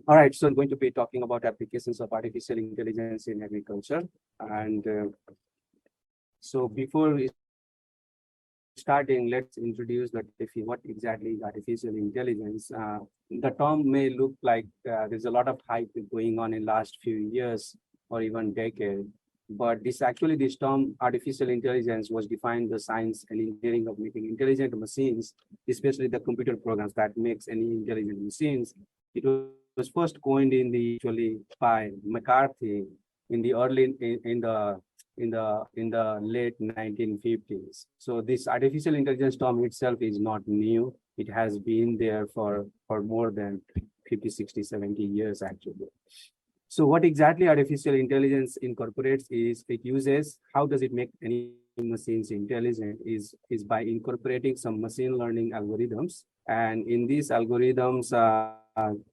All right, so I'm going to be talking about applications of artificial intelligence in agriculture. And so before we starting, let's introduce what exactly is artificial intelligence. The term may look like there's a lot of hype going on in last few years or even decade, but this term artificial intelligence was defined the science and engineering of making intelligent machines, especially the computer programs that makes any intelligent machines. It was first coined actually by McCarthy in the early in the late 1950s. So this artificial intelligence term itself is not new. It has been there for more than 50, 60, 70 years actually. So what exactly artificial intelligence incorporates is it uses, how does it make any machines intelligent is by incorporating some machine learning algorithms. And in these algorithms,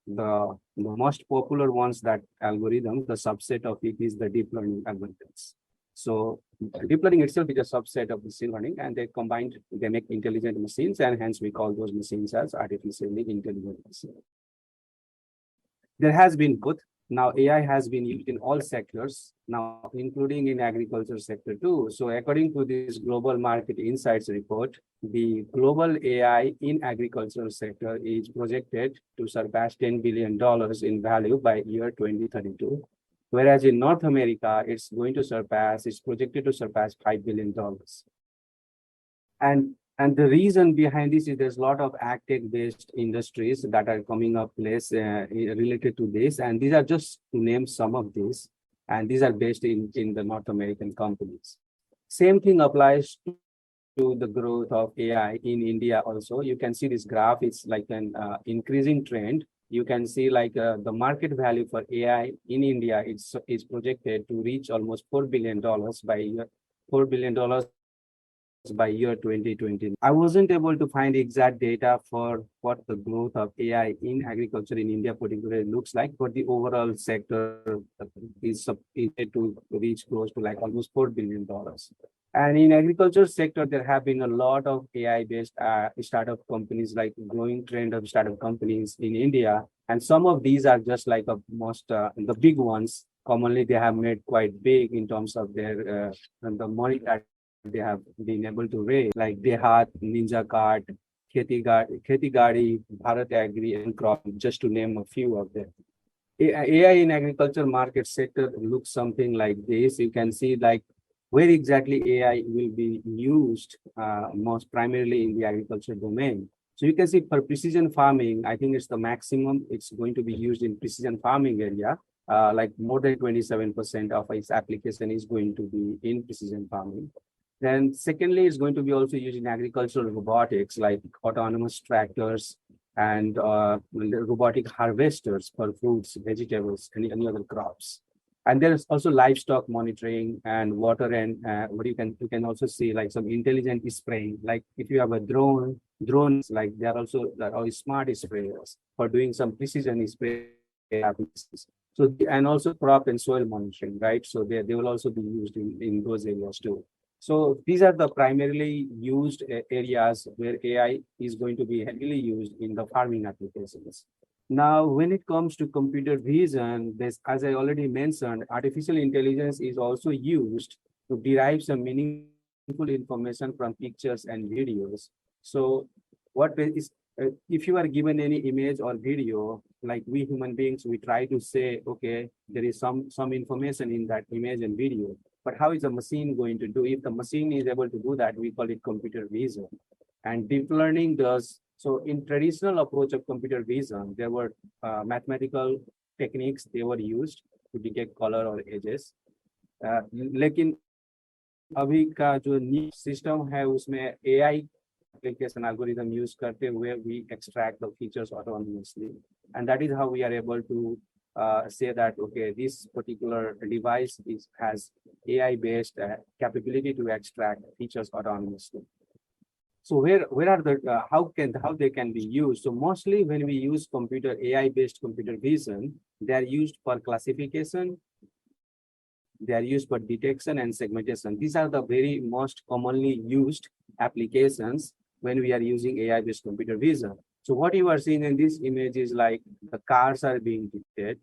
the most popular ones, that algorithm, the subset of it is the deep learning algorithms. So deep learning itself is a subset of machine learning, and they make intelligent machines, and hence we call those machines as artificially intelligent machines. There has been both. Now AI has been used in all sectors, now including in agriculture sector too. So according to this Global Market Insights report, the global AI in agricultural sector is projected to surpass $10 billion in value by year 2032. Whereas in North America, it's projected to surpass $5 billion. And the reason behind this is there's a lot of ag tech based industries that are coming up place related to this. And these are just to name some of these. And these are based in the North American companies. Same thing applies to the growth of AI in India also. You can see this graph, it's like an increasing trend. You can see like the market value for AI in India is projected to reach almost $4 billion by year, $4 billion by year 2020. I wasn't able to find exact data for what the growth of AI in agriculture in India particularly looks like, but the overall sector is to reach close to like almost $4 billion. And in agriculture sector, there have been a lot of AI-based startup companies, like growing trend of startup companies in India. And some of these are just like the big ones. Commonly, they have made quite big in terms of their the money that they have been able to raise, like Dehat, Ninja Cart, Kheti Gadi, Bharat Agri, and Crop, just to name a few of them. AI in agriculture market sector looks something like this. You can see like where exactly AI will be used most primarily in the agriculture domain. So you can see for precision farming, I think it's the maximum it's going to be used in precision farming area. Like more than 27% of its application is going to be in precision farming. Then secondly, it's going to be also used in agricultural robotics, like autonomous tractors and robotic harvesters for fruits, vegetables, any other crops. And there's also livestock monitoring and water and what you can also see like some intelligent spraying. Like if you have a drones, like they're all smart sprayers for doing some precision spray applications. So and also crop and soil monitoring, right? So they will also be used in those areas too. So these are the primarily used areas where AI is going to be heavily used in the farming applications. Now, when it comes to computer vision, as I already mentioned, artificial intelligence is also used to derive some meaningful information from pictures and videos. So if you are given any image or video, like we human beings, we try to say, okay, there is some information in that image and video. But how is the machine going to do? If the machine is able to do that, we call it computer vision. And deep learning does. So in traditional approach of computer vision, there were mathematical techniques they were used to detect color or edges. लेकिन अभी का जो new system है उसमें AI application algorithm use करते हुए we extract the features autonomously, and that is how we are able to say that okay, this particular device has AI-based capability to extract features autonomously. So where are the how they can be used? So mostly when we use AI-based computer vision, they are used for classification, they are used for detection and segmentation. These are the very most commonly used applications when we are using AI-based computer vision. So what you are seeing in this image is like the cars are being detected.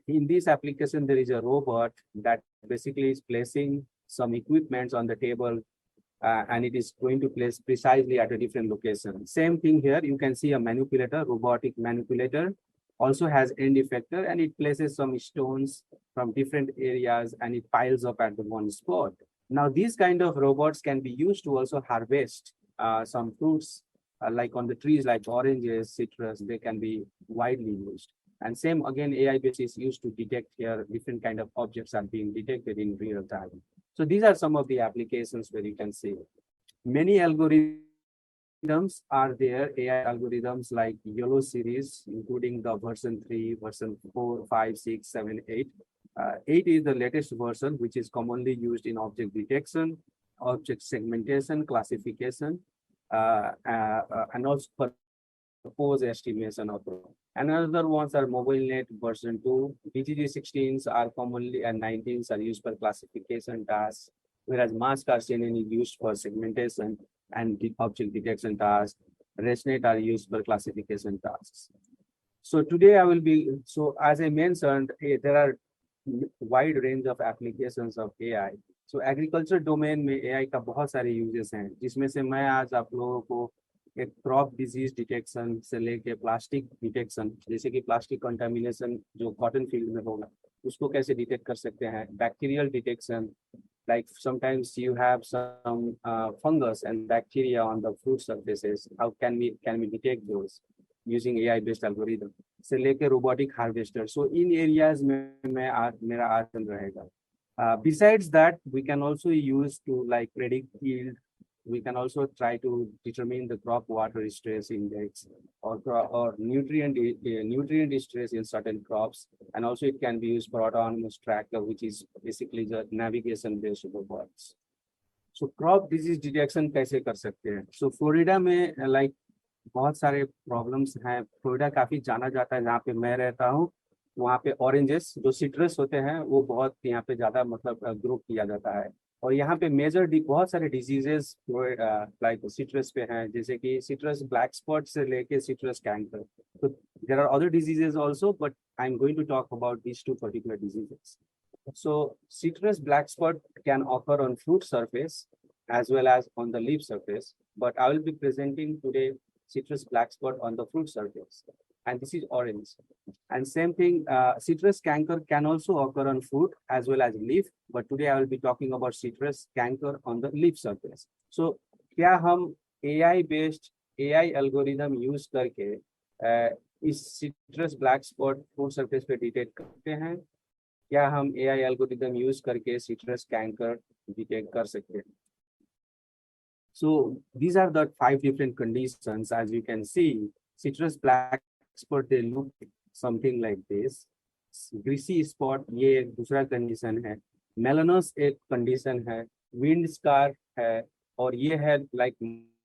In this application, there is a robot that basically is placing some equipments on the table, and it is going to place precisely at a different location. Same thing here, you can see a manipulator, robotic manipulator, also has end effector, and it places some stones from different areas and it piles up at the one spot. Now, these kind of robots can be used to also harvest some fruits, like on the trees, like oranges, citrus, they can be widely used. And same again, AI based is used to detect here different kind of objects are being detected in real time. So these are some of the applications where you can see many algorithms are there, AI algorithms like Yellow series, including the version 3, version 4, 5, 6, 7, 8. 8 is the latest version, which is commonly used in object detection, object segmentation, classification, and also pose estimation of it. Another ones are MobileNet version 2. BGG16s are commonly and 19s are used for classification tasks, whereas mask CNN is used for segmentation and object detection tasks. ResNet are used for classification tasks. So today I will be, so as I mentioned, there are wide range of applications of AI. So agriculture domain में AI का बहुत सारे uses हैं, जिसमें से मैं आज आप लोगों को एक क्रॉप डिजीज डिटेक्शन से लेके प्लास्टिक डिटेक्शन, जैसे कि प्लास्टिक कंटामिनेशन जो कॉटन फील्ड में होगा उसको कैसे डिटेक्ट कर सकते हैं, bacterial detection, like sometimes you have some fungus and bacteria on the fruit surfaces, how can we detect those using AI based algorithm से लेके robotic harvester. So in areas में मेरा आसन रहेगा. Besides that, we can also use to like predict yield. We can also try to determine the crop water stress index or nutrient stress in certain crops. And also it can be used for autonomous tracker, which is basically the navigation based robots. So crop disease detection कैसे कर सकते हैं? So Florida में like बहुत सारे problems हैं. Florida काफी जाना जाता है, जहाँ पे मैं रहता हूँ. वहाँ पे ऑरेंजेस जो सिट्रस होते हैं वो बहुत यहाँ पे ज्यादा मतलब ग्रो किया जाता है. और यहाँ पे मेजर बहुत सारे डिजीजेस लाइक सिट्रस पे हैं, जैसे कि सिट्रस ब्लैक स्पॉट से लेके सिट्रस कैंकर. तो there are other diseases also, but I am going to talk about these two particular diseases. So citrus black spot can occur on fruit surface as well as on the leaf surface, but I will be presenting today citrus black spot on the fruit surface, and this is orange. And same thing, citrus canker can also occur on fruit as well as leaf, but today I will be talking about citrus canker on the leaf surface. So क्या हम AI based AI algorithm use करके इस citrus black spot fruit surface पे detect करते हैं? क्या हम AI algorithm use करके citrus canker डिटेक्ट कर सकते हैं? So these are the 5 different conditions. As you can see, citrus black spot, they look something like this. Greasy spot, ये एक दूसरा condition है. Melanous एक condition है. Wind scar है. और ये है like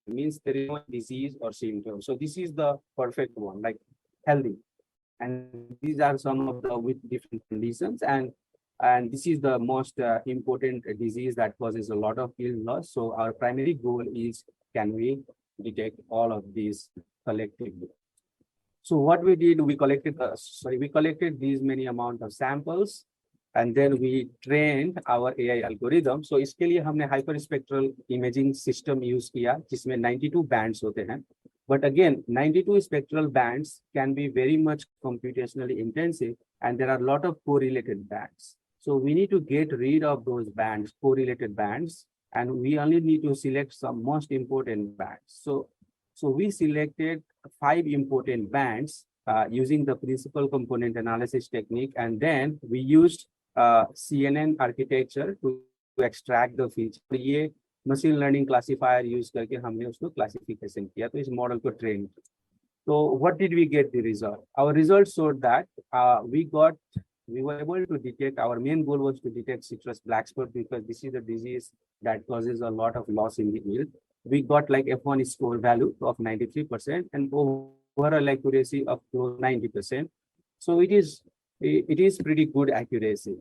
means there is no disease or symptom. So this is the perfect one, like healthy. And these are some of the with different conditions, and this is the most important disease that causes a lot of yield loss. So our primary goal is, can we detect all of these collectively? So what we did, we collected these many amount of samples, and then we trained our AI algorithm. So इसके लिए हमने hyperspectral imaging system use किया, जिसमें 92 bands होते हैं. But again, 92 spectral bands can be very much computationally intensive, and there are a lot of correlated bands. So we need to get rid of those bands, correlated bands, and we only need to select some most important bands. So we selected 5 important bands using the principal component analysis technique, and then we used CNN architecture to extract the feature. ये machine learning classifier use करके हमने उसको classification किया, तो इस model को train किया. तो what did we get the result? Our result showed that we were able to detect, our main goal was to detect citrus black spot because this is a disease that causes a lot of loss in the yield. We got like F1 score value of 93% and overall accuracy of close 90%. So it is pretty good accuracy.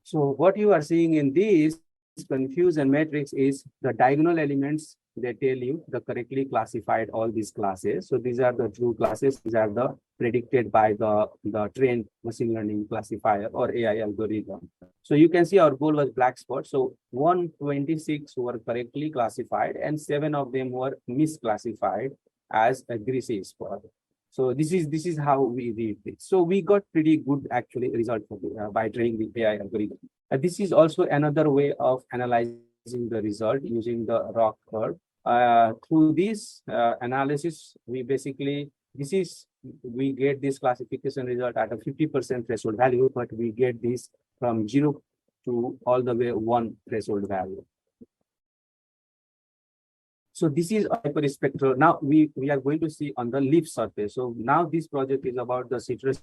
So what you are seeing in these confusion matrix is the diagonal elements they tell you the correctly classified all these classes. So these are the true classes. These are the predicted by the trained machine learning classifier or AI algorithm. So you can see our goal was black spot. So 126 were correctly classified and 7 of them were misclassified as a greasy spot. So this is how we read it. So we got pretty good actually result for by training the AI algorithm. This is also another way of analyzing the result using the ROC curve. Through this analysis, we get this classification result at a 50% threshold value, but we get this from 0 to all the way 1 threshold value. So this is hyperspectral. Now we are going to see on the leaf surface. So now this project is about the citrus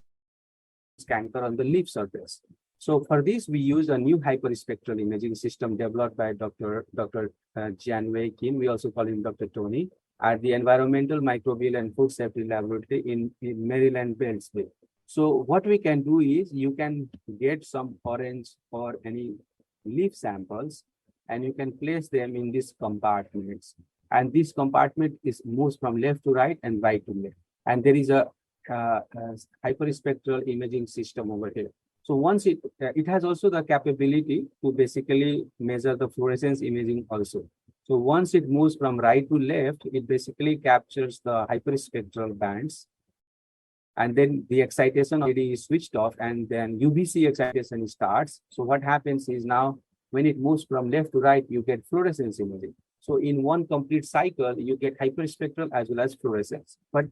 canker on the leaf surface. So for this, we use a new hyperspectral imaging system developed by Dr. Jianwei Kim. We also call him Dr. Tony at the Environmental Microbial and Food Safety Laboratory in Maryland, Beltsville. So what we can do is you can get some orange or any leaf samples and you can place them in these compartments. And this compartment is moves from left to right and right to left. And there is a hyperspectral imaging system over here. So once it has also the capability to basically measure the fluorescence imaging also. So once it moves from right to left, it basically captures the hyperspectral bands. And then the excitation already is switched off and then UVC excitation starts. So what happens is now when it moves from left to right, you get fluorescence imaging. So in one complete cycle, you get hyperspectral as well as fluorescence. But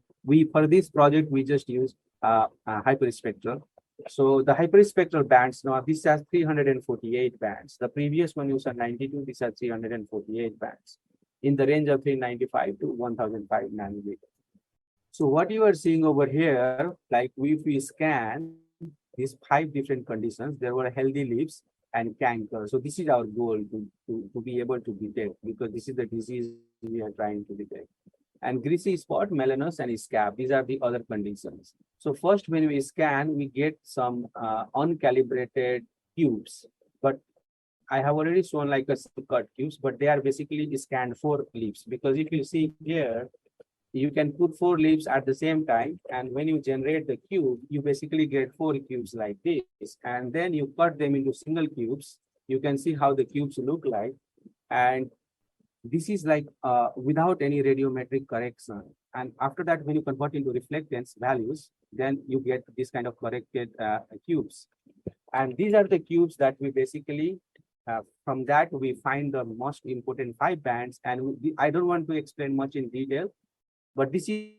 for this project, we just use hyperspectral. So the hyperspectral bands, now this has 348 bands. The previous one used 92, this has 348 bands in the range of 395 to 1005 nanometers. So what you are seeing over here, like if we scan these 5 different conditions, there were healthy leaves and canker. So this is our goal to be able to detect, because this is the disease we are trying to detect. And greasy spot, melanus, and scab, these are the other conditions. So first, when we scan, we get some uncalibrated cubes. But I have already shown like a cut cubes, but they are basically scanned 4 leaves. Because if you see here, you can put 4 leaves at the same time. And when you generate the cube, you basically get 4 cubes like this. And then you cut them into single cubes. You can see how the cubes look like. And this is like without any radiometric correction. And after that, when you convert into reflectance values, then you get this kind of corrected cubes. And these are the cubes that we basically, from that, we find the most important 5 bands. And I don't want to explain much in detail, but this is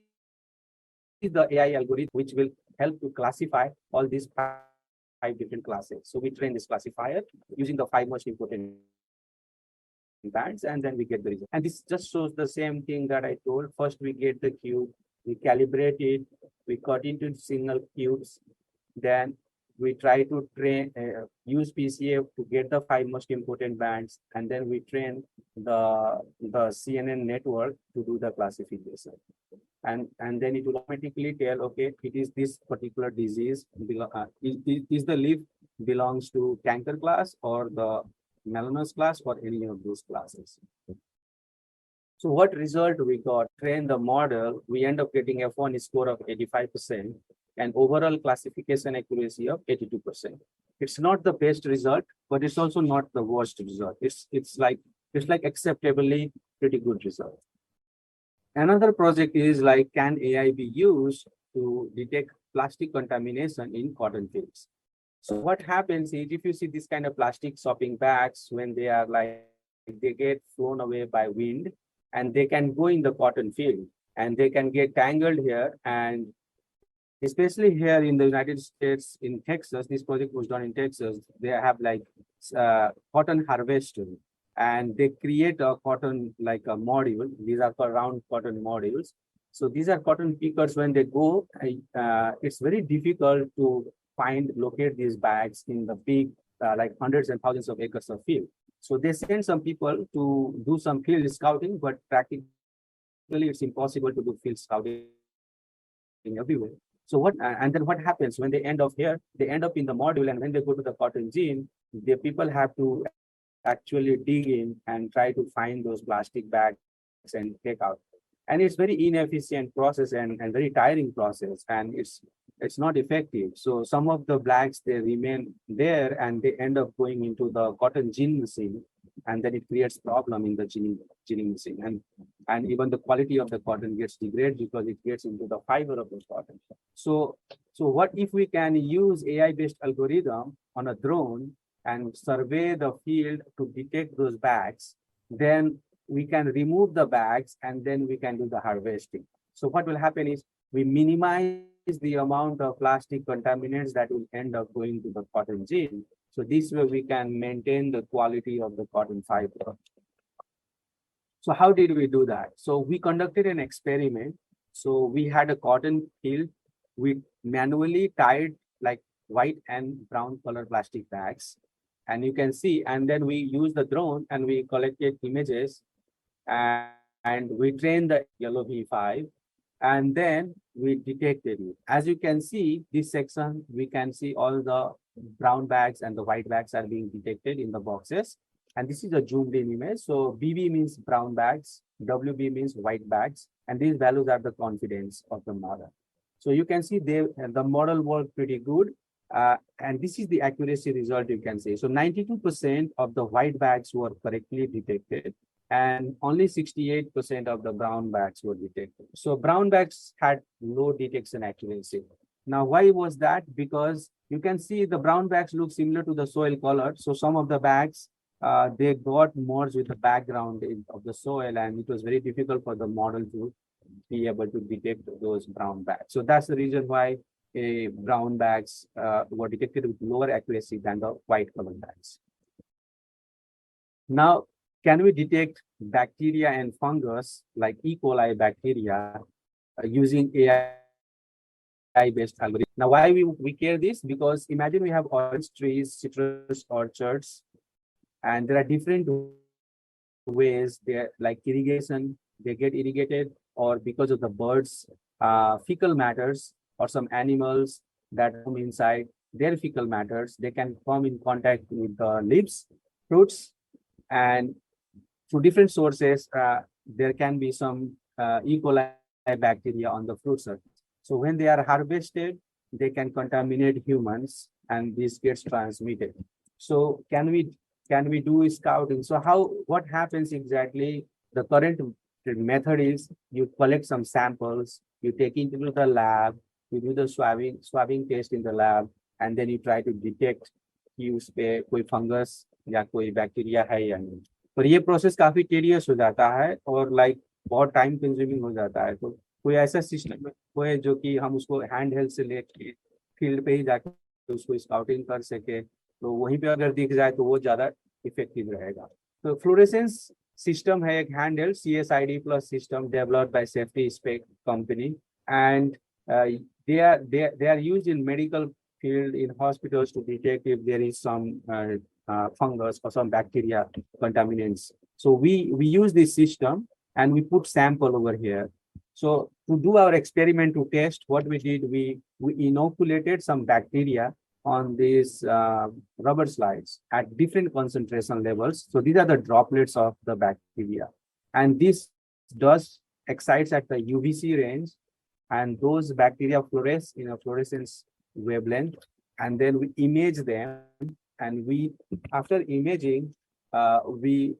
the AI algorithm which will help to classify all these 5 different classes. So we train this classifier using the 5 most important bands, and then we get the result. And this just shows the same thing that I told. First, we get the cube, we calibrate it, we cut into single cubes, then we try to train, use PCA to get the 5 most important bands, and then we train the CNN network to do the classification. And then it will automatically tell, okay, it is this particular disease, is the leaf belongs to canker class or the melanus class or any of those classes. So what result we got? Train the model, we end up getting F1 score of 85% and overall classification accuracy of 82%. It's not the best result, but it's also not the worst result. It's like acceptably pretty good result. Another project is like, can AI be used to detect plastic contamination in cotton fields? So what happens is, if you see this kind of plastic shopping bags, when they are like, they get flown away by wind and they can go in the cotton field and they can get tangled here. And especially here in the United States, in Texas, this project was done in Texas. They have like cotton harvester, and they create a cotton like a module. These are called round cotton modules. So these are cotton pickers. When they go, it's very difficult to locate these bags in the big, like hundreds and thousands of acres of field. So they send some people to do some field scouting, but practically it's impossible to do field scouting everywhere. So and then what happens when they end up here, they end up in the module, and when they go to the cotton gene, the people have to actually dig in and try to find those plastic bags and take out. And it's very inefficient process and very tiring process, and it's not effective. So some of the blacks, they remain there and they end up going into the cotton gin machine, and then it creates problem in the ginning machine. And even the quality of the cotton gets degraded because it gets into the fiber of the cotton. So what if we can use AI-based algorithm on a drone and survey the field to detect those bags, then we can remove the bags and then we can do the harvesting. So what will happen is we minimize the amount of plastic contaminants that will end up going to the cotton gin. So this way we can maintain the quality of the cotton fiber. So how did we do that? So we conducted an experiment. So we had a cotton field. We manually tied like white and brown color plastic bags. And you can see, and then we used the drone and we collected images, and we trained the yellow V5, and then we detected it. As you can see, this section, we can see all the brown bags and the white bags are being detected in the boxes. And this is a zoomed in image. So BB means brown bags, WB means white bags, and these values are the confidence of the model. So you can see the model worked pretty good. And this is the accuracy result you can see. So 92% of the white bags were correctly detected, and only 68% of the brown bags were detected. So brown bags had low detection accuracy. Now, why was that? Because you can see the brown bags look similar to the soil color. So some of the bags, they got merged with the background of the soil, and it was very difficult for the model to be able to detect those brown bags. So that's the reason why brown bags were detected with lower accuracy than the white color bags. Now, can we detect bacteria and fungus like E. coli bacteria using AI-based algorithm? Now, why we care this? Because imagine we have orange trees, citrus orchards, and there are different ways they're like irrigation, they get irrigated, or because of the birds, fecal matters, or some animals that come inside their fecal matters, they can come in contact with the leaves, fruits, and through different sources, there can be some E. coli bacteria on the fruit surface. So when they are harvested, they can contaminate humans, and this gets transmitted. So can we do scouting? So what happens exactly? The current method is you collect some samples, you take it into the lab, you do the swabbing test in the lab, and then you try to detect कि उस पे कोई fungus या कोई bacteria है या नहीं. पर ये प्रोसेस काफी टेडियस हो जाता है और बहुत टाइम कंज्यूमिंग हो जाता है. तो कोई ऐसा सिस्टम है जो कि हम उसको हैंड हेल्ड से लेके फील्ड पे ही जाके उसको स्काउटिंग कर सके, तो वहीं पे अगर दिख जाए तो वो ज्यादा इफेक्टिव रहेगा. तो फ्लोरेसेंस सिस्टम है एक handheld CSID plus system developed by safety spec company, and they are used in medical field in hospitals to detect if there is some fungus or some bacteria contaminants. So we use this system and we put sample over here. So to do our experiment to test, what we did, we inoculated some bacteria on these rubber slides at different concentration levels. So these are the droplets of the bacteria. And this does excites at the UVC range, and those bacteria fluoresce in a fluorescence wavelength, and then we image them, and after imaging, we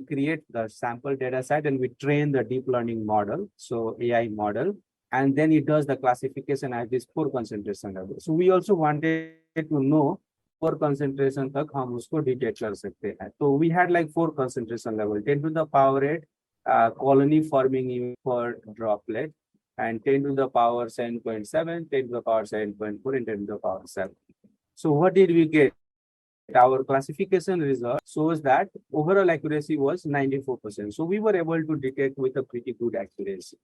create the sample data set and we train the deep learning model, so AI model, and then it does the classification at this 4 concentration level. So we also wanted to know 4 concentration tak hum usko detect kar sakte hain. So we had 4 concentration level, 10 to the power 8 colony forming per droplet, and 10 to the power 7.7, 10 to the power 7.4, and 10 to the power 7. So what did we get? Our classification result shows that overall accuracy was 94%. So we were able to detect with a pretty good accuracy.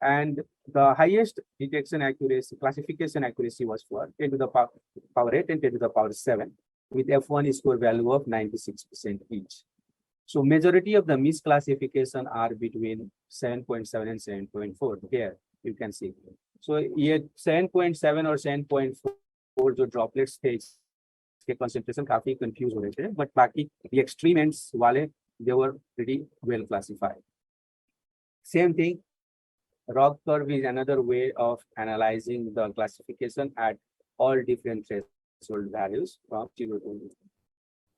And the highest detection accuracy, classification accuracy was for 10 to the power 8 and 10 to the power 7, with F1 score value of 96% each. So majority of the misclassification are between 7.7 and 7.4. Here you can see. So here 7.7 or 7.4 जो droplets थे इसके concentration काफी confused हो रहे थे, but बाकी the extreme ends वाले they were pretty well classified. Same thing, Rock curve is another way of analyzing the classification at all different threshold values from 0 to 1.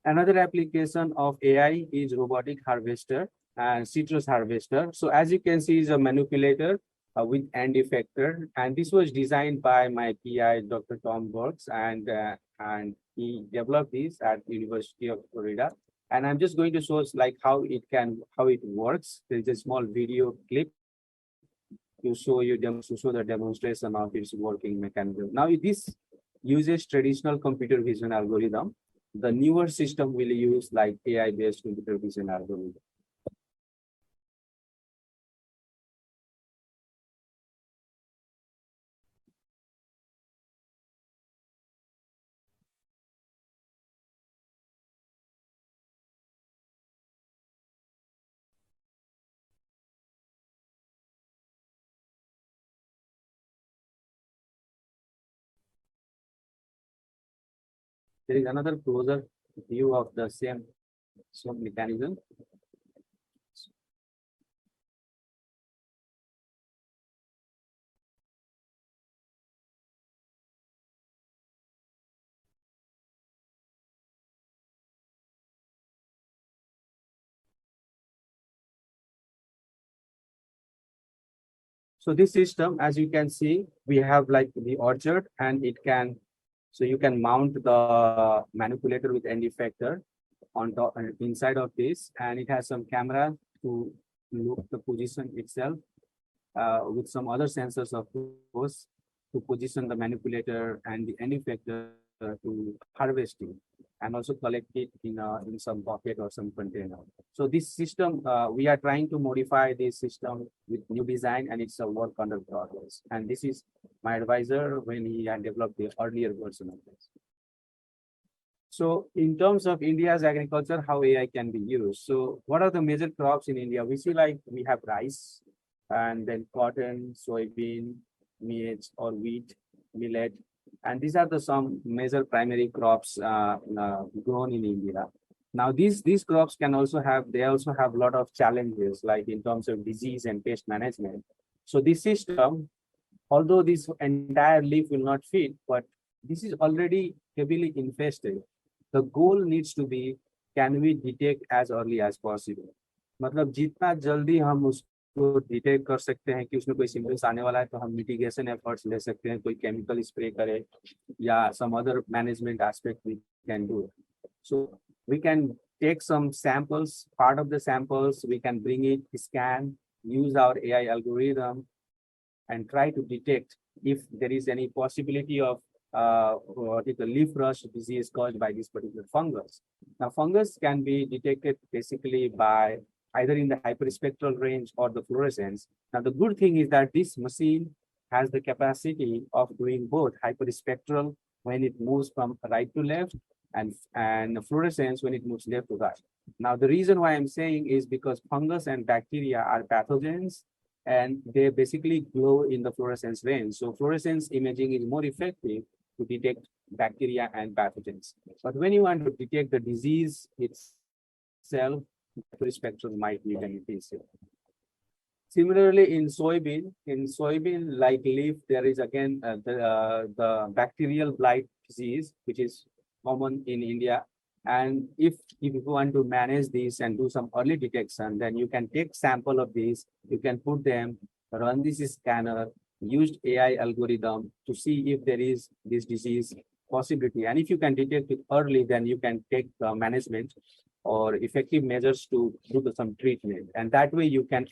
Another application of AI is robotic harvester and citrus harvester. So as you can see, is a manipulator with end effector, and this was designed by my PI, Dr. Tom Burks, and he developed this at University of Florida. And I'm just going to show us like how it works. There's a small video clip to show the demonstration of its working mechanism. Now, this uses traditional computer vision algorithm. The newer system will use like AI-based computer vision algorithm. There is another closer view of the same mechanism. So this system, as you can see, we have like the orchard, and you can mount the manipulator with end effector on top inside of this, and it has some camera to look the position itself with some other sensors, of course, to position the manipulator and the end effector to harvesting, and also collect it in some bucket or some container. So this system, we are trying to modify this system with new design, and it's a work under progress. And this is my advisor when he had developed the earlier version of this. So in terms of India's agriculture, how AI can be used. So what are the major crops in India? We see like we have rice, and then cotton, soybean, maize or wheat, millet. And these are the some major primary crops grown in India. Now these crops they also have a lot of challenges, like in terms of disease and pest management. So this system, although this entire leaf will not fit, but this is already heavily infested. The goal needs to be, can we detect as early as possible? मतलब जितना जल्दी हम उसको detect कर सकते हैं कि उसमें कोई सिम्टम्स आने वाला है, तो हम मिटिगेशन एफर्ट्स ले सकते हैं, कोई केमिकल स्प्रे करे या some other management aspect we can do. So we can take some samples, part of the samples, we can bring it, scan, use our AI algorithm, and try to detect if there is any possibility of if the leaf rust disease caused by this particular fungus. Now, fungus can be detected basically by either in the hyperspectral range or the fluorescence. Now, the good thing is that this machine has the capacity of doing both hyperspectral when it moves from right to left, and fluorescence when it moves left to right. Now, the reason why I'm saying is because fungus and bacteria are pathogens, and they basically glow in the fluorescence range. So fluorescence imaging is more effective to detect bacteria and pathogens. But when you want to detect the disease itself, hyperspectral might be beneficial. Similarly, in soybean like leaf, there is again the bacterial blight disease, which is common in India. And if you want to manage this and do some early detection, then you can take sample of these, you can put them, run this scanner, used AI algorithm to see if there is this disease possibility. And if you can detect it early, then you can take management or effective measures to do some treatment. And that way you can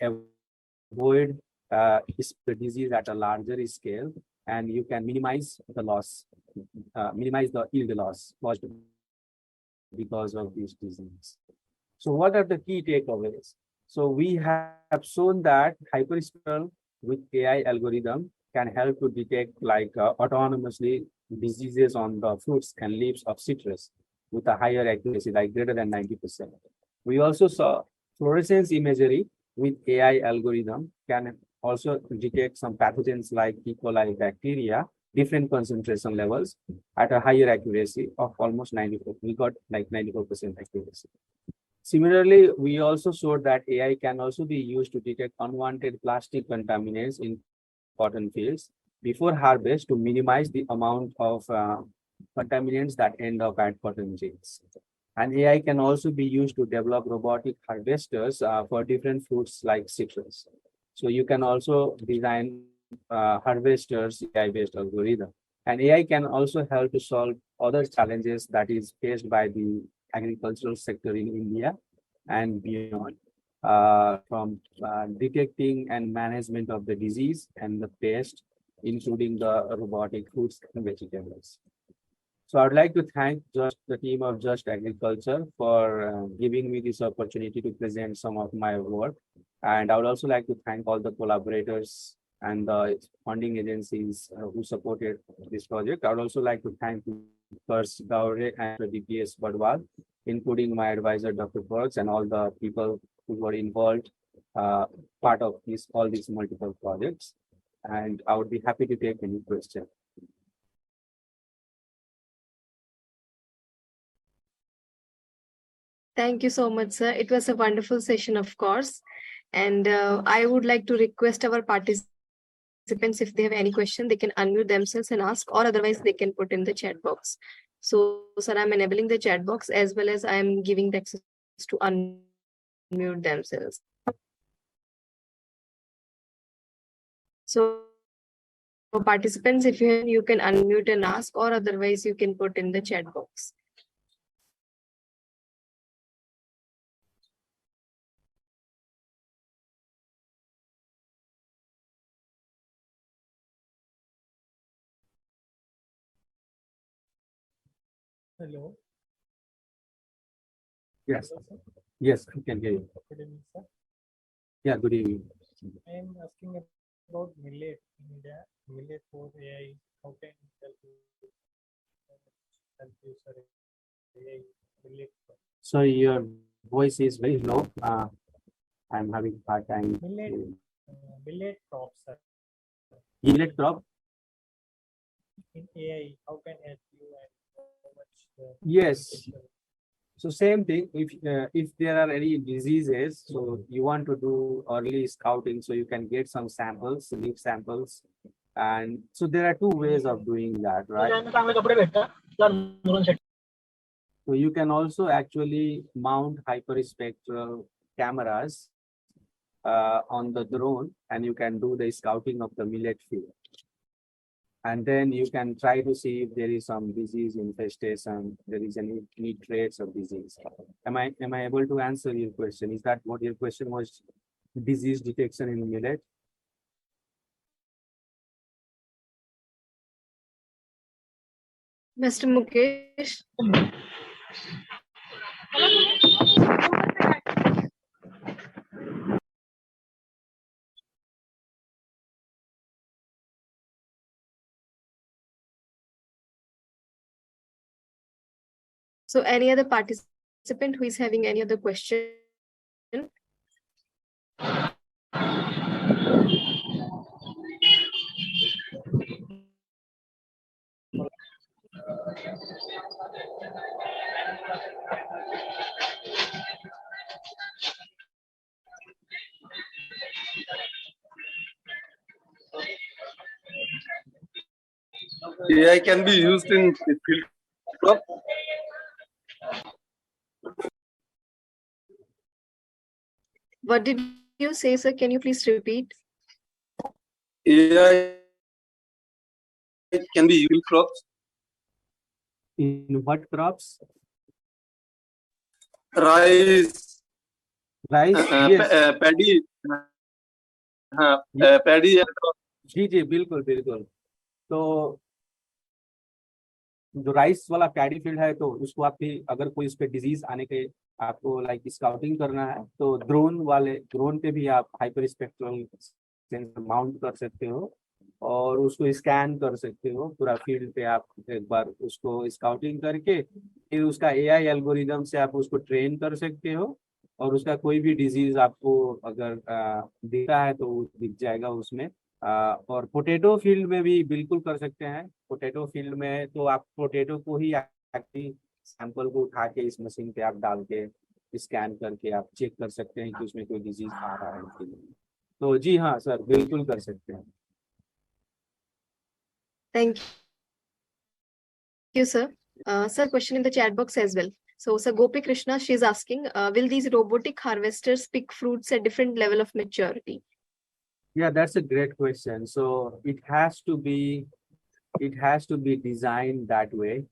avoid the disease at a larger scale, and you can minimize the loss, minimize the yield loss caused because of this disease. So what are the key takeaways? So we have shown that Hyperspectral with AI algorithm can help to detect like autonomously diseases on the fruits and leaves of citrus with a higher accuracy, like greater than 90%. We also saw fluorescence imagery with AI algorithm can also detect some pathogens like E. coli bacteria, different concentration levels at a higher accuracy of almost 94. We got like 94% accuracy. Similarly, we also showed that AI can also be used to detect unwanted plastic contaminants in cotton fields before harvest to minimize the amount of contaminants that end up at cotton gins. And AI can also be used to develop robotic harvesters for different fruits like citrus. So you can also design harvesters AI-based algorithm. And AI can also help to solve other challenges that is faced by the agricultural sector in India and beyond, from detecting and management of the disease and the pest, including the robotic fruits and vegetables. So I'd like to thank just the team of Just Agriculture for giving me this opportunity to present some of my work. And I would also like to thank all the collaborators and the funding agencies who supported this project. I would also like to thank first Gaure and the DPS Badwal, including my advisor, Dr. Perks, and all the people who were involved, part of all these multiple projects. And I would be happy to take any question. Thank you so much, sir. It was a wonderful session, of course. And I would like to request our participants, if they have any question, they can unmute themselves and ask, or otherwise they can put in the chat box. So, sir, I'm enabling the chat box as well as I'm giving the access to unmute themselves. So, participants, if you can unmute and ask, or otherwise you can put in the chat box. Hello. Yes. Hello, sir. Yes, I can hear you. Good evening, sir. Yeah, good evening. I am asking about millet in India. Millet for AI. How can it help you, sir? AI millet. Sorry, your voice is very low. I'm having a hard time. Millet crops, sir. Millet crop? In AI, how can help you and how much? Yes. So same thing. If there are any diseases, so you want to do early scouting, so you can get some samples, leaf samples, and so there are two ways of doing that, right? So you can also actually mount hyperspectral cameras on the drone, and you can do the scouting of the millet field. And then you can try to see if there is some disease infestation, there is any traits of disease. Am I able to answer your question? Is that what your question was? Disease detection in millet? Mr. Mukesh. So any other participant who is having any other question? AI can be used in field crop. What did you say, sir? Can you please repeat? AI can be used in crops. In what crops? Rice. Rice? Yes. Paddy. Paddy. जी जी बिल्कुल बिल्कुल. तो जो rice वाला paddy field है, तो उसको आपकी अगर कोई इस पे डिजीज आने के आपको लाइक स्काउटिंग करना है, तो ड्रोन पे भी आप हाइपर स्पेक्ट्रल सेंसर माउंट कर सकते हो और उसको स्कैन कर सकते हो पूरा फील्ड पे. आप एक बार उसको स्काउटिंग करके फिर उसका एआई एल्गोरिदम से आप उसको ट्रेन कर सकते हो और उसका कोई भी डिजीज आपको अगर दिखता है तो वो दिख जाएगा उसमें. और पोटैटो फील्ड में भी बिल्कुल कर सकते हैं. पोटैटो फील्ड में तो आप पोटैटो को ही एक्चुअली सैंपल को उठा के इस मशीन पे आप डाल के स्कैन करके आप चेक कर सकते हैं कि उसमें कोई डिजीज आ रहा है कि नहीं। तो जी हाँ सर, बिल्कुल कर सकते हैं। Thank you, sir. Sir, question in the chat box as well. So, Sir Gopi Krishna, she's asking, will these robotic harvesters pick fruits at different level of maturity? Yeah, that's a great question. So it has to be designed that way.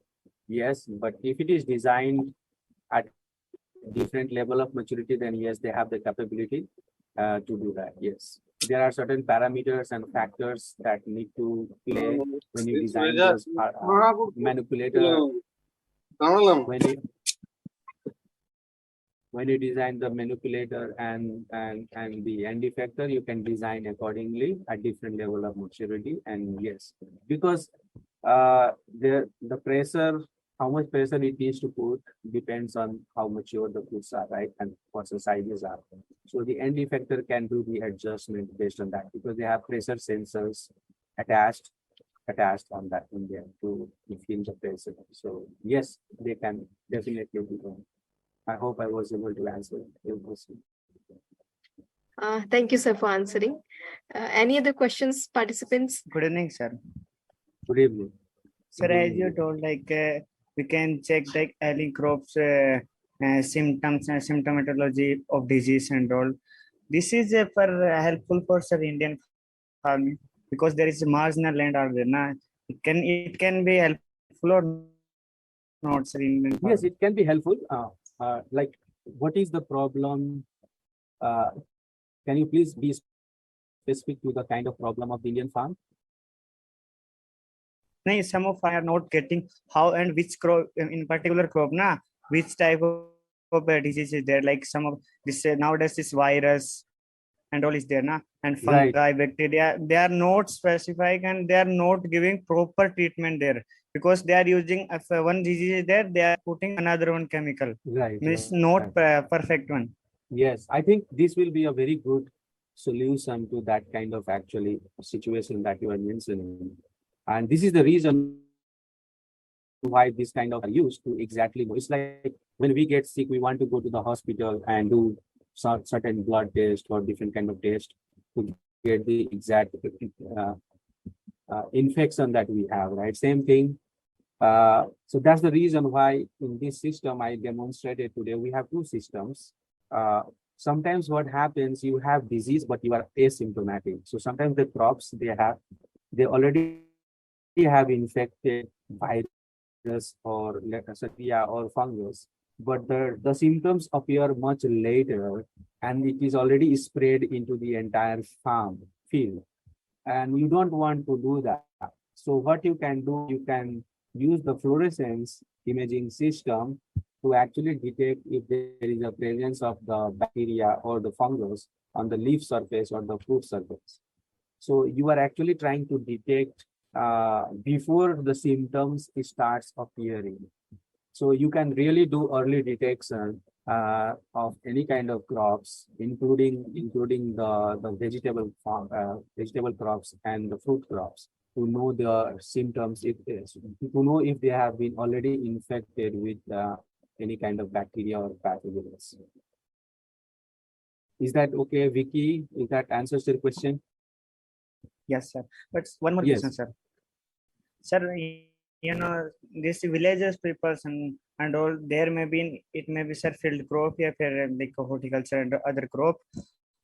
Yes, but if it is designed at different level of maturity, then yes, they have the capability to do that. Yes, there are certain parameters and factors that need to play when you design those manipulator. When you design the manipulator and the end effector, you can design accordingly at different level of maturity. And yes, because the pressure, how much pressure it needs to put depends on how mature the foods are, right? And what the sizes are. So the end effector can do the adjustment based on that, because they have pressure sensors attached on that in there to feel the pressure. So yes, they can definitely do that. I hope I was able to answer your question. Thank you, sir, for answering. Any other questions, participants? Good evening, sir. Good evening. Sir, Good as you evening. told, we can check like early crops symptoms and symptomatology of disease and all. This is helpful for sir Indian farming, because there is a marginal land out there. Na? It can be helpful or not, sir, Indian farming? Yes, it can be helpful. Like, what is the problem? Can you please be specific to the kind of problem of the Indian farm? No, some of are not getting how and which crop in particular crop, na, which type of disease is there. Like some of this nowadays this virus and all is there, na, and fungi, Right. bacteria. They are not specific and they are not giving proper treatment there, because they are using, if one disease is there, they are putting another one chemical. Right. Means right, not right. perfect one. Yes, I think this will be a very good solution to that kind of actually situation that you are mentioning. And this is the reason why this kind of are used to exactly know. It's like when we get sick, we want to go to the hospital and do certain blood test or different kind of test to get the exact infection that we have, right? Same thing. So that's the reason why in this system I demonstrated today, we have two systems. Sometimes what happens, you have disease, but you are asymptomatic. So sometimes the crops they already have infected virus or bacteria or fungus, but the symptoms appear much later and it is already spread into the entire farm field. And you don't want to do that. So what you can do, you can use the fluorescence imaging system to actually detect if there is a presence of the bacteria or the fungus on the leaf surface or the fruit surface. So you are actually trying to detect before the symptoms starts appearing. So you can really do early detection of any kind of crops, including the vegetable crops and the fruit crops, to know the symptoms, to know if they have been already infected with any kind of bacteria or pathogens. Is that okay, Vicky? Is that answers your question? Yes, sir. But one more Yes. question, sir. Sir, you know, these villages people and all, there may be, it may be sir field crop, yeah, like horticulture and other crop.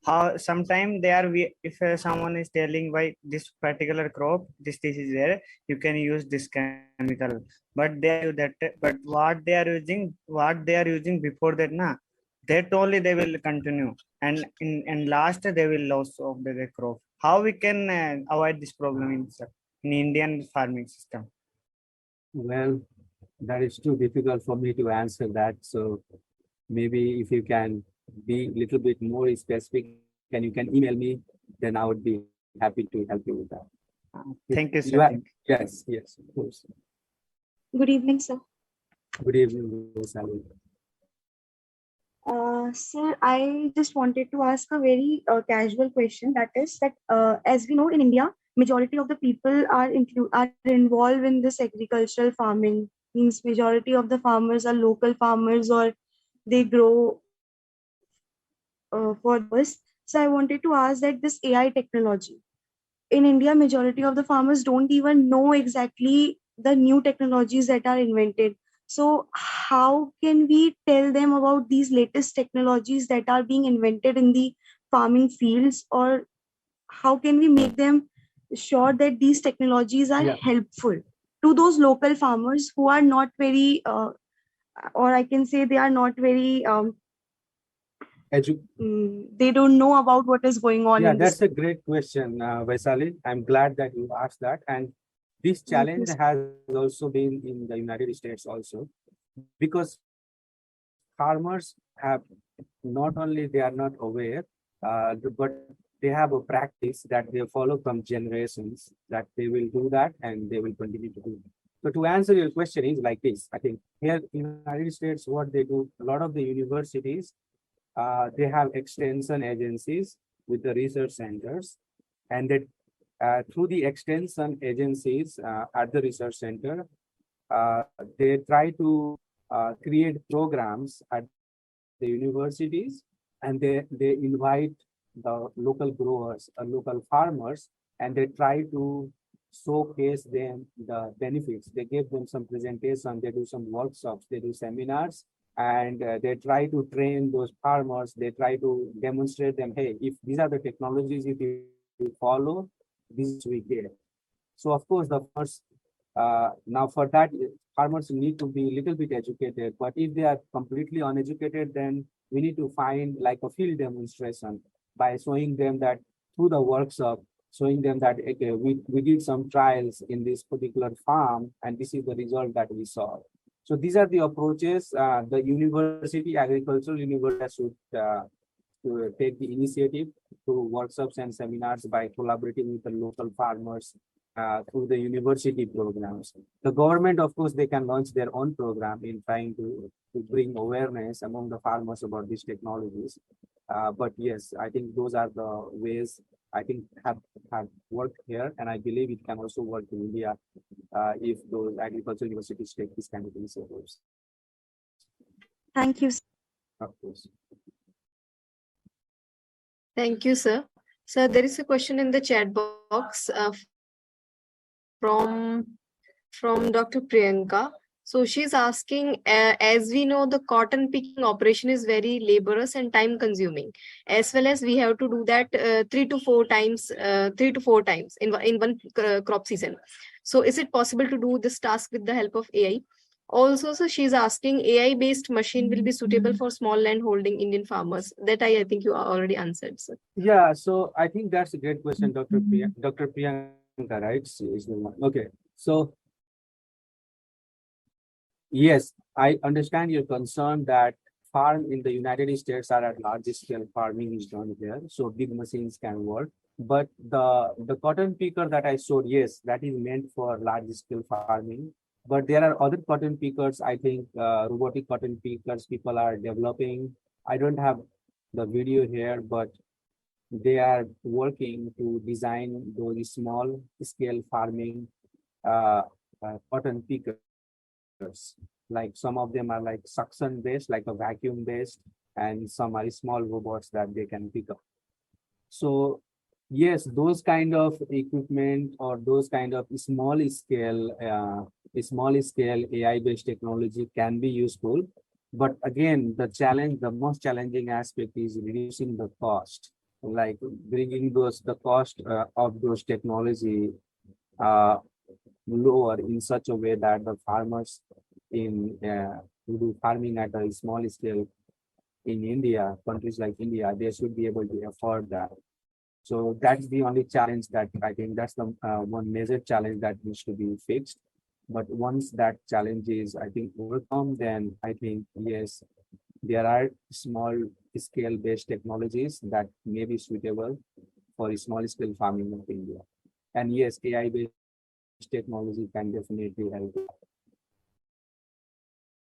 How sometimes they are, if someone is telling why this particular crop, this is there, you can use this chemical, but they are that, but what they are using before that, na, that only they will continue, and in last they will lose of the crop. How we can avoid this problem in Indian farming system? Well, that is too difficult for me to answer that. So maybe if you can be a little bit more specific and you can email me, then I would be happy to help you with that. Thank you, You sir. are- Thank Yes, yes, of course. Good evening, sir. Good evening, Sally. Sir, I just wanted to ask a very casual question. That is that, as we know in India, majority of the people are involved in this agricultural farming. Means majority of the farmers are local farmers, or they grow for us. So I wanted to ask that this AI technology in India, majority of the farmers don't even know exactly the new technologies that are invented. So how can we tell them about these latest technologies that are being invented in the farming fields, or how can we make them sure that these technologies are Yeah. helpful to those local farmers who are not very, or I can say they are not very, Edu they don't know about what is going on Yeah, in this. that's a great question, Vaisali. I'm glad that you asked that. And this Thank you. challenge has also been in the United States also, because farmers have not only they are not aware, but they have a practice that they follow from generations that they will do that and they will continue to do. So to answer your question is like this. I think here in the United States, what they do, a lot of the universities, they have extension agencies with the research centers, and that through the extension agencies at the research center, they try to create programs at the universities, and they invite the local growers, local farmers, and they try to showcase them the benefits. They give them some presentation, they do some workshops, they do seminars, and they try to train those farmers. They try to demonstrate them, hey, if these are the technologies, if you follow, this is we get. So of course, the farmers, now for that, farmers need to be a little bit educated, but if they are completely uneducated, then we need to find like a field demonstration by showing them that through the workshop, showing them that okay, we did some trials in this particular farm, and this is the result that we saw. So these are the approaches the university, agricultural university should to take the initiative to workshops and seminars by collaborating with the local farmers through the university programs. The government, of course, they can launch their own program in trying to bring awareness among the farmers about these technologies. But yes, I think those are the ways I think have worked here, and I believe it can also work in India if those agricultural universities take this kind of initiatives. Thank you. Of course. Thank you, sir. Sir, there is a question in the chat box from Dr. Priyanka. So she's asking, as we know, the cotton picking operation is very laborious and time consuming, as well as we have to do that 3 to 4 times in one crop season. So is it possible to do this task with the help of AI? Also, so she's asking, AI-based machine will be suitable for small land holding Indian farmers. That I think you already answered, sir. Yeah, so I think that's a great question, Dr. Priyanka, right? She is the one. Okay, so yes, I understand your concern that farm in the United States are at large scale farming is done here, so big machines can work. But the cotton picker that I showed, yes, that is meant for large scale farming. But there are other cotton pickers, I think robotic cotton pickers people are developing. I don't have the video here, but they are working to design those small scale farming cotton pickers. Like some of them are like suction based, like a vacuum based, and some are small robots that they can pick up. So yes, those kind of equipment or those kind of small scale AI based technology can be useful. But again, the most challenging aspect is reducing the cost, like bringing the cost of those technology uh, lower in such a way that the farmers in who do farming at a small scale in India, countries like India, they should be able to afford that. So that's the only challenge that I think that's the one major challenge that needs to be fixed. But once that challenge is, I think, overcome, then I think, yes, there are small scale based technologies that may be suitable for small scale farming of India. And yes, AI based technology can definitely help.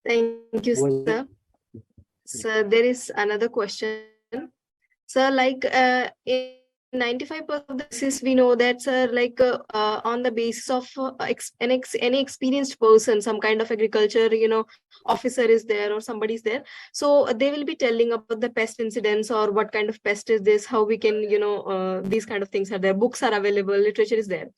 Thank you, Was sir. Sir, there is another question. Sir, like in 95% of the cases we know that, sir, like on the basis of any experienced person, some kind of agriculture, officer is there or somebody is there. So they will be telling about the pest incidents or what kind of pest is this, how we can, these kind of things are there. Books are available, literature is there.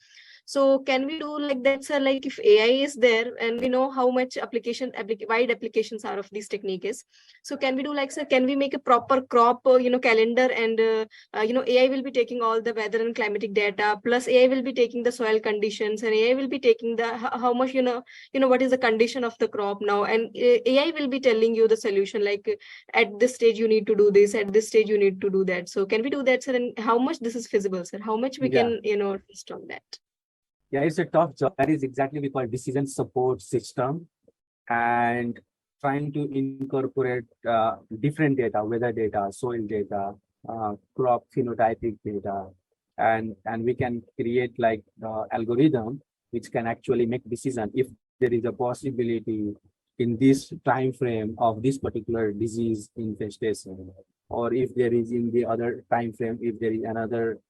So can we do like that, sir? Like if AI is there and we know how much wide applications are of this technique is. So can we do like, sir, can we make a proper crop, calendar and, AI will be taking all the weather and climatic data, plus AI will be taking the soil conditions and AI will be taking the, how much, what is the condition of the crop now. And AI will be telling you the solution, like at this stage you need to do this, at this stage you need to do that. So can we do that, sir? And how much this is feasible, sir? How much we Yeah. can, trust on that? Yeah, it's a tough job. That is exactly we call decision support system, and trying to incorporate different data, weather data, soil data, crop phenotypic data, and we can create like algorithm which can actually make decision if there is a possibility in this time frame of this particular disease infestation, or if there is in the other time frame, if there is another,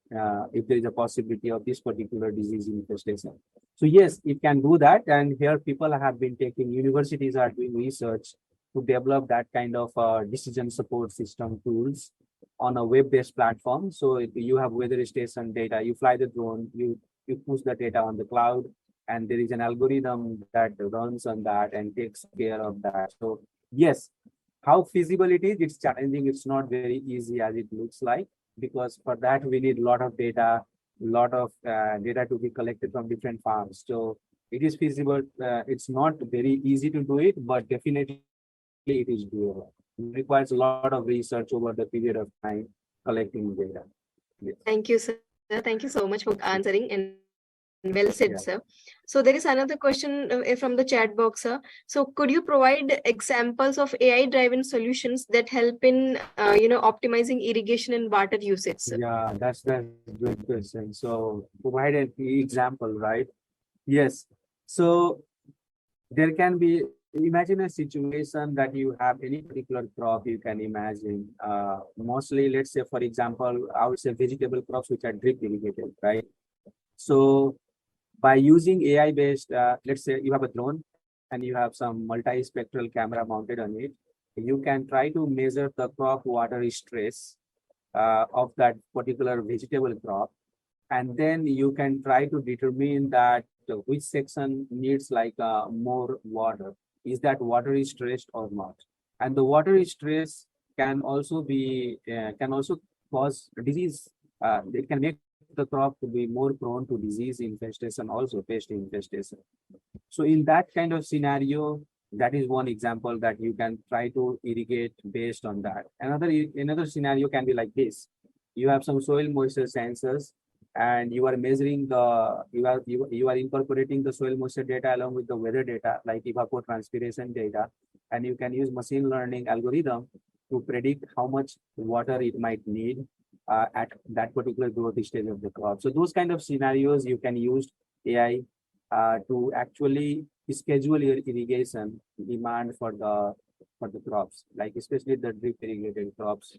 if there is a possibility of this particular disease infestation. So yes, it can do that. And here people have been taking, universities are doing research to develop that kind of decision support system tools on a web-based platform. So if you have weather station data, you fly the drone, you push the data on the cloud, and there is an algorithm that runs on that and takes care of that. So yes, how feasible it is, it's challenging. It's not very easy as it looks like, because for that we need a lot of data, data to be collected from different farms. So it is feasible. It's not very easy to do it, but definitely it is doable. It requires a lot of research over the period of time collecting data. Yes. Thank you, sir. Thank you so much for answering, and well said, Yeah. sir. So there is another question from the chat box, sir. So could you provide examples of AI-driven solutions that help in, optimizing irrigation and water usage, sir? Yeah, that's a good question. So provide an example, right? Yes. So there can be, imagine a situation that you have any particular crop you can imagine. Mostly, let's say, for example, I would say vegetable crops which are drip irrigated, right? So by using AI based, let's say you have a drone and you have some multi-spectral camera mounted on it, you can try to measure the crop water stress of that particular vegetable crop, and then you can try to determine that which section needs like more water. Is that water is stressed or not? And the water stress can also be can also cause disease. It can make the crop to be more prone to disease infestation, also pest infestation. So in that kind of scenario, that is one example that you can try to irrigate based on that. Another scenario can be like this. You have some soil moisture sensors, and you are measuring the, you are incorporating the soil moisture data along with the weather data like evapotranspiration data, and you can use machine learning algorithm to predict how much water it might need at that particular growth stage of the crop. So those kind of scenarios you can use AI to actually schedule your irrigation demand for the crops, like especially the drip irrigated crops.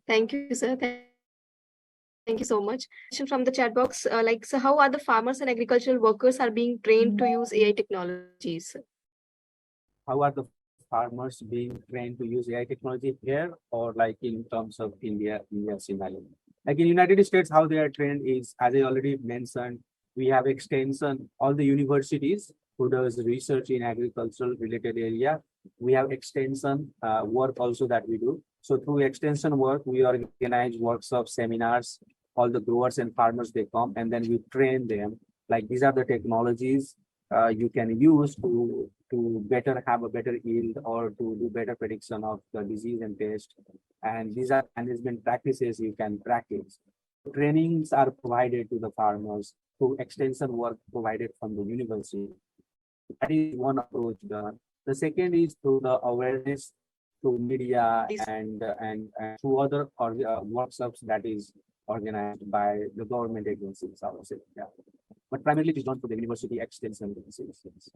Thank you, sir. Thank you so much. Question from the chat box, like, so how are the farmers and agricultural workers are being trained to use AI technologies? How are the farmers being trained to use AI technology here, or like in terms of India scenario? Like in United States, how they are trained is, as I already mentioned, we have extension, all the universities who does research in agricultural related area. We have extension work also that we do. So through extension work, we organize workshops, seminars, all the growers and farmers, they come, and then we train them. Like these are the technologies you can use to better have a better yield or to do better prediction of the disease and pest. And these are management practices you can practice. Trainings are provided to the farmers through extension work provided from the university. That is one approach done. The second is through the awareness through media and through other workshops that is organized by the government agencies, I would say. Yeah. But primarily it is done through the university extension agencies.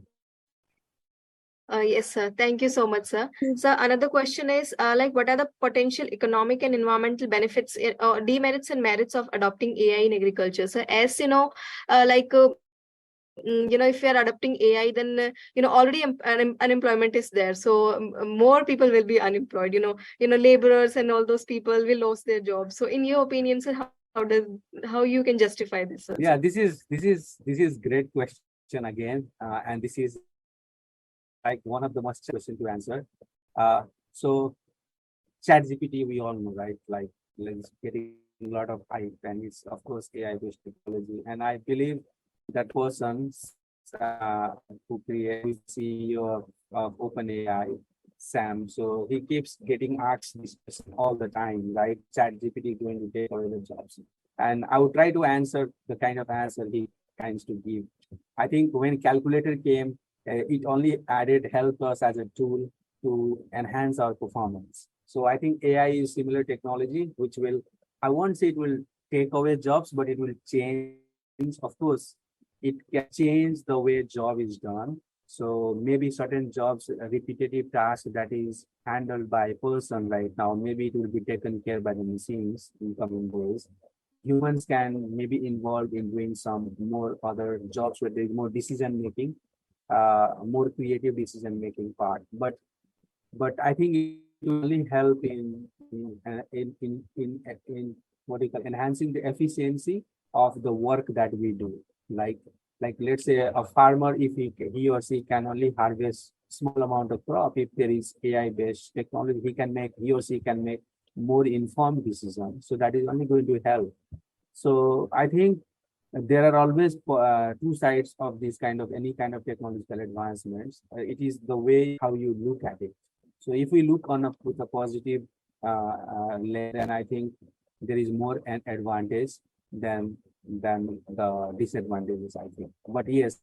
Yes, sir. Thank you so much, sir. So another question is, like, what are the potential economic and environmental benefits, demerits and merits of adopting AI in agriculture? So, as you know, if we are adopting AI, then already unemployment is there. So more people will be unemployed. Laborers and all those people will lose their jobs. So, in your opinion, sir, how you can justify this? Sir? Yeah, this is great question again, and this is like one of the most question to answer. So ChatGPT, we all know, right? Like, it's getting a lot of hype, and it's of course AI-based technology. And I believe that person who created CEO of OpenAI, Sam. So he keeps getting asked this question all the time, right? ChatGPT is going to take away the jobs, and I would try to answer the kind of answer he kinds to give. I think when calculator came, it only added help us as a tool to enhance our performance. So I think AI is similar technology, which will, I won't say it will take away jobs, but it will change. Of course, it can change the way job is done. So maybe certain jobs, repetitive tasks that is handled by a person right now, maybe it will be taken care by the machines in coming days. Humans can maybe involved in doing some more other jobs where there's more decision making, more creative decision making part. But I think it will only help in what you call enhancing the efficiency of the work that we do. Like let's say a farmer, if he or she can only harvest small amount of crop, if there is AI based technology, he or she can make more informed decisions. So that is only going to help. So I think there are always two sides of this kind of any kind of technological advancements. It is the way how you look at it. So if we look on with a positive lens, then I think there is more an advantage than the disadvantages, I think. But yes,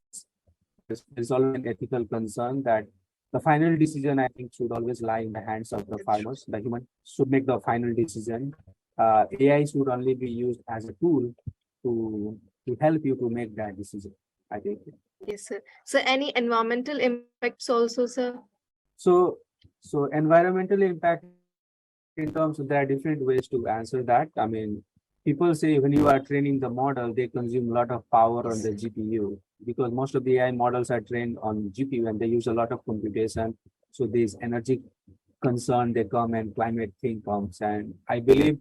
there's always an ethical concern that the final decision, I think, should always lie in the hands of the farmers. The human should make the final decision. AI should only be used as a tool to help you to make that decision, I think. Yes, sir. So any environmental impacts also, sir? So environmental impact, in terms of, there are different ways to answer that. I mean, people say when you are training the model, they consume a lot of power on the GPU, because most of the AI models are trained on GPU and they use a lot of computation. So there's energy concern, they come, and climate thing comes. And I believe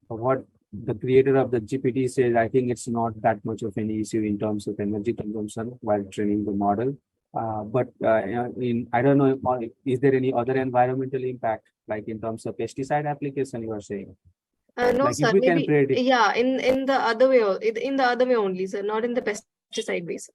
what the creator of the GPT says, I think it's not that much of an issue in terms of energy consumption while training the model. But I don't know, is there any other environmental impact, like in terms of pesticide application you are saying? No, Like sir. if we can Maybe predict, yeah. In the other way, in the other way only, sir. Not in the pesticide way, sir.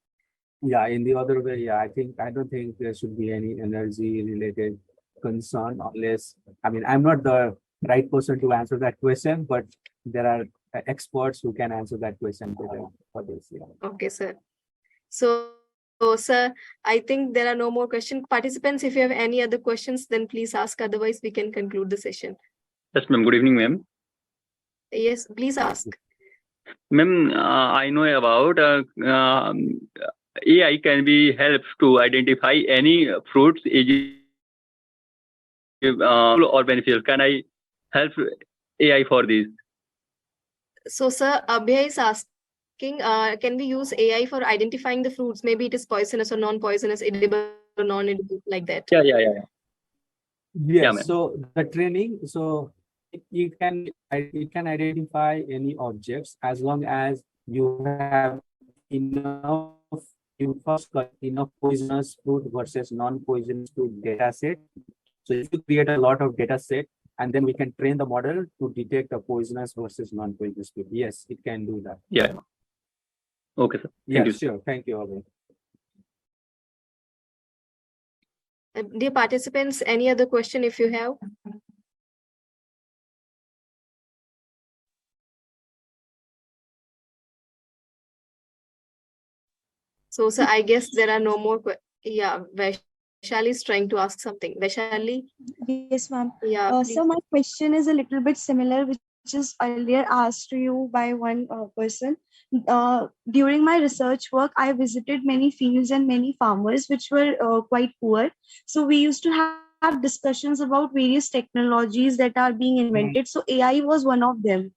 yeah, in the other way, yeah, I don't think there should be any energy related concern, unless, I mean, I'm not the right person to answer that question, but there are experts who can answer that question better for this. Yeah. Okay, sir. So, sir, I think there are no more questions. Participants, if you have any other questions, then please ask. Otherwise, we can conclude the session. Yes, ma'am. Good evening, ma'am. Yes, please ask. Ma'am, I know about AI can be helped to identify any fruits or beneficial. Can I help AI for this? So, sir, Abhay is asking, can we use AI for identifying the fruits? Maybe it is poisonous or non-poisonous, edible or non-edible, like that. Yeah. Yes. Yeah, ma'am. So the training, so it can identify any objects as long as you have enough, you first got enough poisonous fruit versus non-poisonous fruit data set. So if you create a lot of data set, and then we can train the model to detect a poisonous versus non-poisonous fruit. Yes, it can do that. Yeah. Okay, sir. Thank you. Sure. Thank you, Abhay. Dear participants, any other question if you have? So, sir, I guess there are no more. Yeah, Vaishali is trying to ask something. Vaishali? Yes, ma'am. Yeah. So my question is a little bit similar, which is earlier asked to you by one person. during my research work, I visited many fields and many farmers which were quite poor. So we used to have discussions about various technologies that are being invented. So AI was one of them.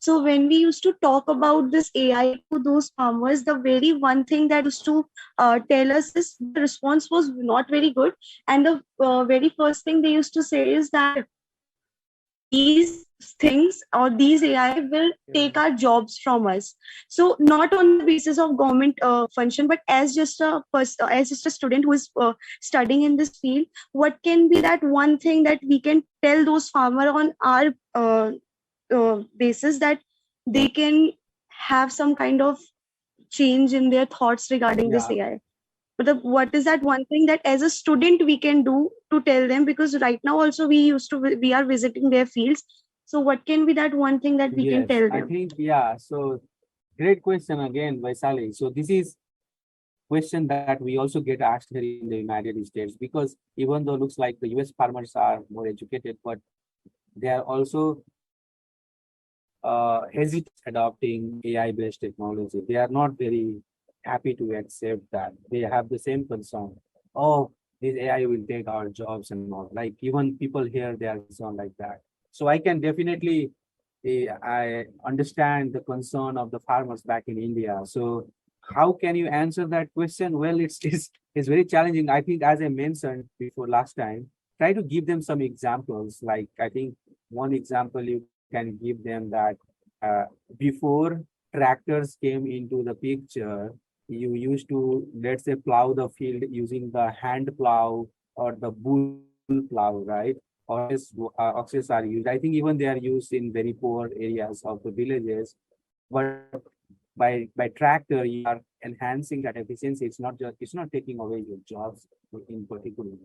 So when we used to talk about this AI to those farmers, the very one thing that used to tell us is the response was not very good. And the very first thing they used to say is that these things or these AI will take our jobs from us. So not on the basis of government function, but as just a as just a student who is studying in this field, what can be that one thing that we can tell those farmer on our basis that they can have some kind of change in their thoughts regarding this Yeah. AI? But what is that one thing that as a student we can do to tell them? Because right now also we are visiting their fields. So what can be that one thing that we can Yes, tell I them? think, yeah. So great question again, Vaisali. So this is question that we also get asked here in the United States, because even though it looks like the US farmers are more educated, but they are also hesitant adopting AI-based technology. They are not very happy to accept that. They have the same concern. Oh, this AI will take our jobs and all. Like even people here, they are concerned like that. So I can definitely, I understand the concern of the farmers back in India. So how can you answer that question? Well, it's very challenging. I think, as I mentioned before last time, try to give them some examples. Like I think one example you can give them that before tractors came into the picture, you used to, let's say, plow the field using the hand plow or the bull plow, right? Oxes are used. I think even they are used in very poor areas of the villages. But by tractor, you are enhancing that efficiency. It's not taking away your jobs in particular.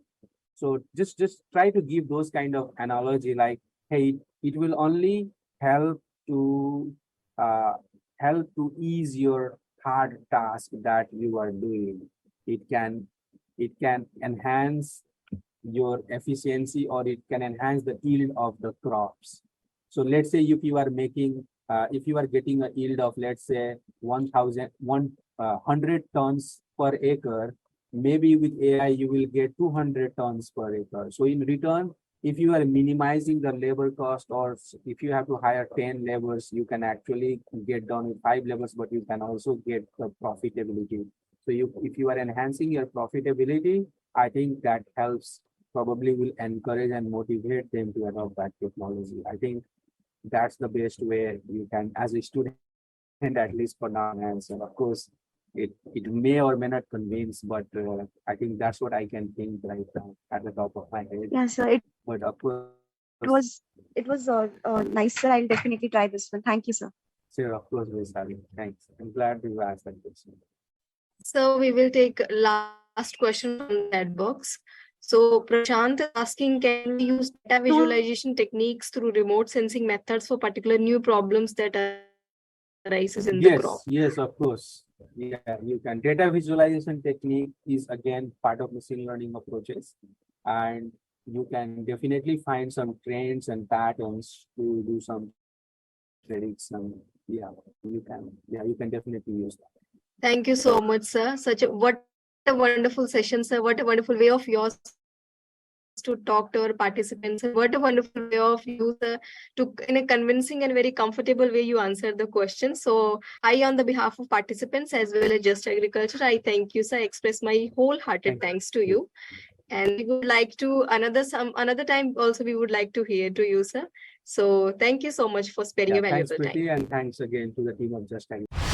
So just try to give those kind of analogy, like, hey, it will only help to uh, ease your hard task that you are doing. It can enhance your efficiency, or it can enhance the yield of the crops. So let's say if you are getting a yield of, let's say, 100 tons per acre, maybe with AI you will get 200 tons per acre. So in return, if you are minimizing the labor cost, or if you have to hire 10 laborers, you can actually get done with 5 laborers, but you can also get the profitability. So if you are enhancing your profitability, I think that helps, probably will encourage and motivate them to adopt that technology. I think that's the best way you can, as a student, at least for now, answer. Of course, it may or may not convince, but I think that's what I can think right now at the top of my head. Yeah, sir. But of course, It was nice, sir. I'll definitely try this one. Thank you, sir. sure, of course, Vaishali. Thanks. I'm glad you asked that question. So we will take last question from the chat box. So Prashant is asking, can we use data visualization techniques through remote sensing methods for particular new problems that arises in the crop? Yes, of course. Yeah, you can. Data visualization technique is again part of machine learning approaches, and you can definitely find some trends and patterns to do some prediction. You can definitely use that. Thank you so much, sir. What a wonderful session, sir. What a wonderful way of yours to talk to our participants. What a wonderful way of you, sir, to, in a convincing and very comfortable way, you answered the question. So I, on the behalf of participants as well as Just Agriculture, I thank you, sir. I express my wholehearted thanks to you. And we would like to another time also we would like to hear to you, sir. So thank you so much for sparing your Thanks, valuable time. Pretty, and thanks again to the team of Just Agriculture.